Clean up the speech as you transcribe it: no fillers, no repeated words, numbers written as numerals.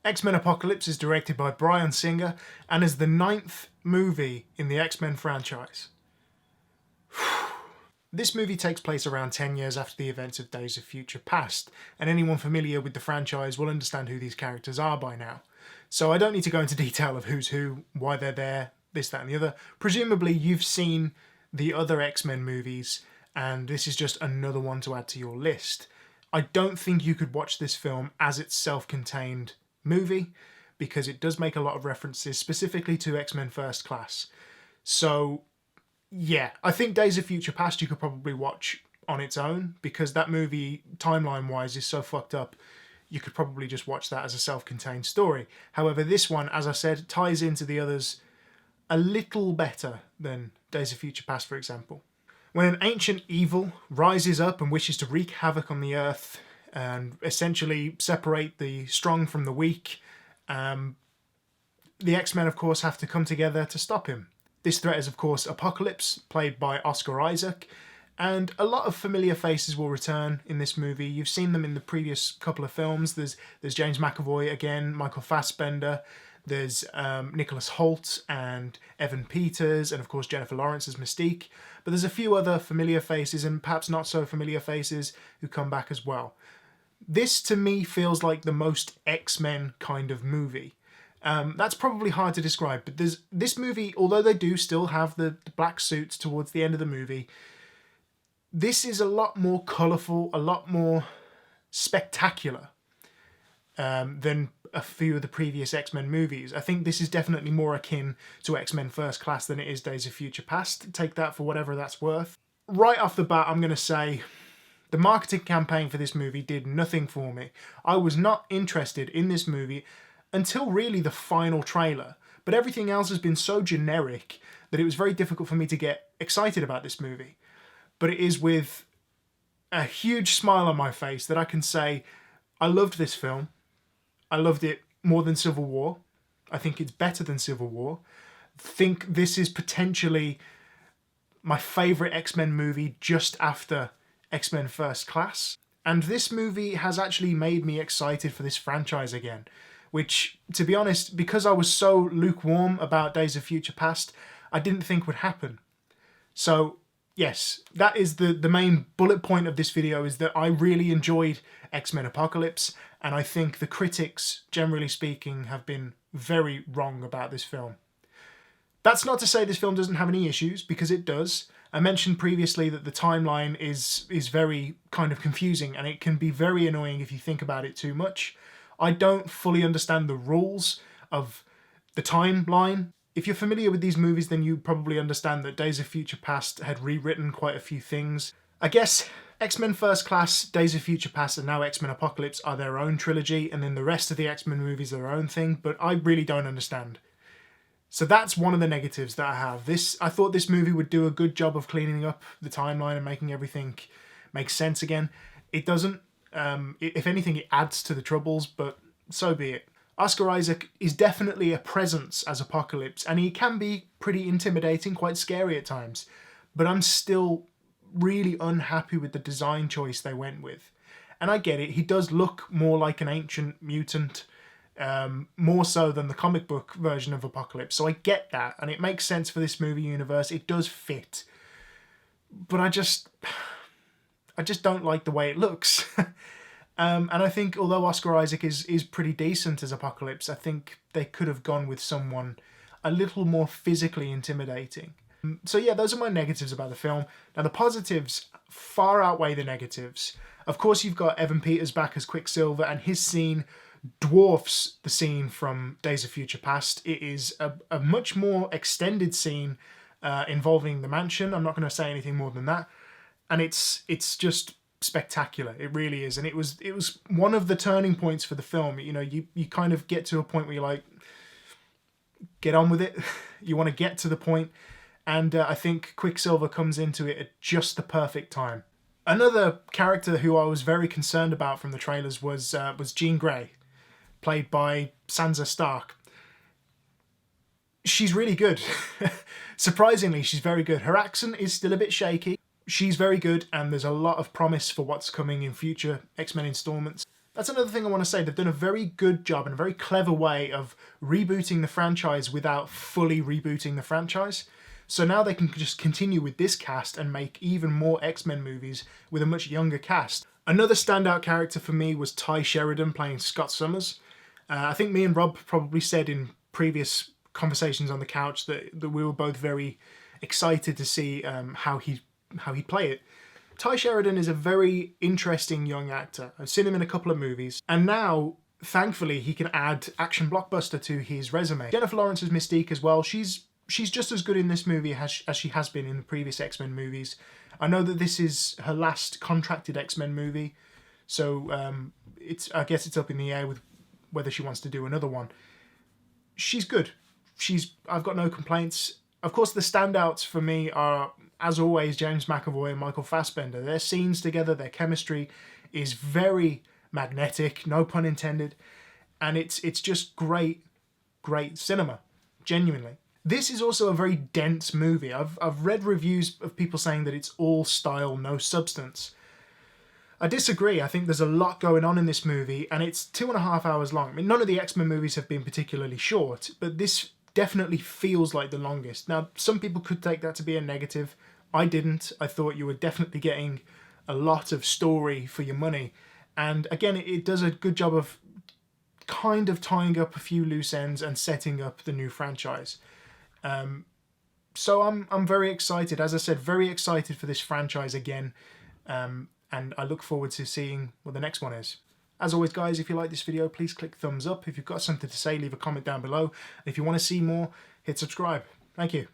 X-Men Apocalypse is directed by Bryan Singer and is the 9th movie in the X-Men franchise. This movie takes place around 10 years after the events of Days of Future Past, and anyone familiar with the franchise will understand who these characters are by now. So I don't need to go into detail of who's who, why they're there, this, that and the other. Presumably you've seen the other X-Men movies, and this is just another one to add to your list. I don't think you could watch this film as its self-contained movie, because it does make a lot of references specifically to X-Men First Class. So yeah, I think Days of Future Past you could probably watch on its own, because that movie, timeline-wise, is so fucked up, you could probably just watch that as a self-contained story. However, this one, as I said, ties into the others a little better than Days of Future Past, for example. When an ancient evil rises up and wishes to wreak havoc on the Earth and essentially separate the strong from the weak, the X-Men, of course, have to come together to stop him. This threat is, of course, Apocalypse, played by Oscar Isaac, and a lot of familiar faces will return in this movie. You've seen them in the previous couple of films. There's James McAvoy again, Michael Fassbender, there's Nicholas Hoult and Evan Peters, and of course Jennifer Lawrence as Mystique. But there's a few other familiar faces and perhaps not so familiar faces who come back as well. This, to me, feels like the most X-Men kind of movie. That's probably hard to describe, but this movie, although they do still have the black suits towards the end of the movie, this is a lot more colourful, a lot more spectacular than a few of the previous X-Men movies. I think this is definitely more akin to X-Men First Class than it is Days of Future Past. Take that for whatever that's worth. Right off the bat, I'm going to say the marketing campaign for this movie did nothing for me. I was not interested in this movie until really the final trailer, but everything else has been so generic that it was very difficult for me to get excited about this movie. But it is with a huge smile on my face that I can say I loved this film. I loved it more than Civil War. I think it's better than Civil War. I think this is potentially my favourite X-Men movie just after X-Men First Class. And this movie has actually made me excited for this franchise again, which, to be honest, because I was so lukewarm about Days of Future Past, I didn't think would happen. So yes, that is the main bullet point of this video, is that I really enjoyed X-Men Apocalypse, and I think the critics, generally speaking, have been very wrong about this film. That's not to say this film doesn't have any issues, because it does. I mentioned previously that the timeline is very kind of confusing, and it can be very annoying if you think about it too much. I don't fully understand the rules of the timeline. If you're familiar with these movies, then you probably understand that Days of Future Past had rewritten quite a few things. I guess X-Men First Class, Days of Future Past, and now X-Men Apocalypse are their own trilogy, and then the rest of the X-Men movies are their own thing, but I really don't understand. So that's one of the negatives that I have. I thought this movie would do a good job of cleaning up the timeline and making everything make sense again. It doesn't. If anything, it adds to the troubles, but so be it. Oscar Isaac is definitely a presence as Apocalypse, and he can be pretty intimidating, quite scary at times, but I'm still really unhappy with the design choice they went with. And I get it, he does look more like an ancient mutant, more so than the comic book version of Apocalypse, so I get that, and it makes sense for this movie universe, it does fit. But I just don't like the way it looks. And I think although Oscar Isaac is pretty decent as Apocalypse, I think they could have gone with someone a little more physically intimidating. So yeah, those are my negatives about the film. Now the positives far outweigh the negatives. Of course you've got Evan Peters back as Quicksilver, and his scene dwarfs the scene from Days of Future Past. It is a much more extended scene involving the mansion. I'm not going to say anything more than that. And it's just spectacular. It really is. And it was one of the turning points for the film. You know, you kind of get to a point where you're like, get on with it. You want to get to the point. And I think Quicksilver comes into it at just the perfect time. Another character who I was very concerned about from the trailers was Jean Grey, played by Sansa Stark. She's really good. Surprisingly, she's very good. Her accent is still a bit shaky. She's very good, and there's a lot of promise for what's coming in future X-Men installments. That's another thing I want to say. They've done a very good job and a very clever way of rebooting the franchise without fully rebooting the franchise. So now they can just continue with this cast and make even more X-Men movies with a much younger cast. Another standout character for me was Ty Sheridan playing Scott Summers. I think me and Rob probably said in previous conversations on the couch that we were both very excited to see how he'd play it. Ty Sheridan is a very interesting young actor. I've seen him in a couple of movies, and now, thankfully, he can add action blockbuster to his resume. Jennifer Lawrence's Mystique as well. She's just as good in this movie as she has been in the previous X-Men movies. I know that this is her last contracted X-Men movie, so I guess it's up in the air with whether she wants to do another one. She's good. I've got no complaints. Of course, the standouts for me are, as always, James McAvoy and Michael Fassbender. Their scenes together, their chemistry is very magnetic, no pun intended, and it's just great cinema, genuinely. This is also a very dense movie. I've read reviews of people saying that it's all style, no substance. I disagree. I think there's a lot going on in this movie, and it's 2.5 hours long. I mean, none of the X-Men movies have been particularly short, but this definitely feels like the longest. Now, some people could take that to be a negative. I didn't. I thought you were definitely getting a lot of story for your money. And again, it does a good job of kind of tying up a few loose ends and setting up the new franchise. So I'm very excited. As I said, very excited for this franchise again. And I look forward to seeing what the next one is. As always, guys, if you like this video, please click thumbs up. If you've got something to say, leave a comment down below. If you want to see more, hit subscribe. Thank you.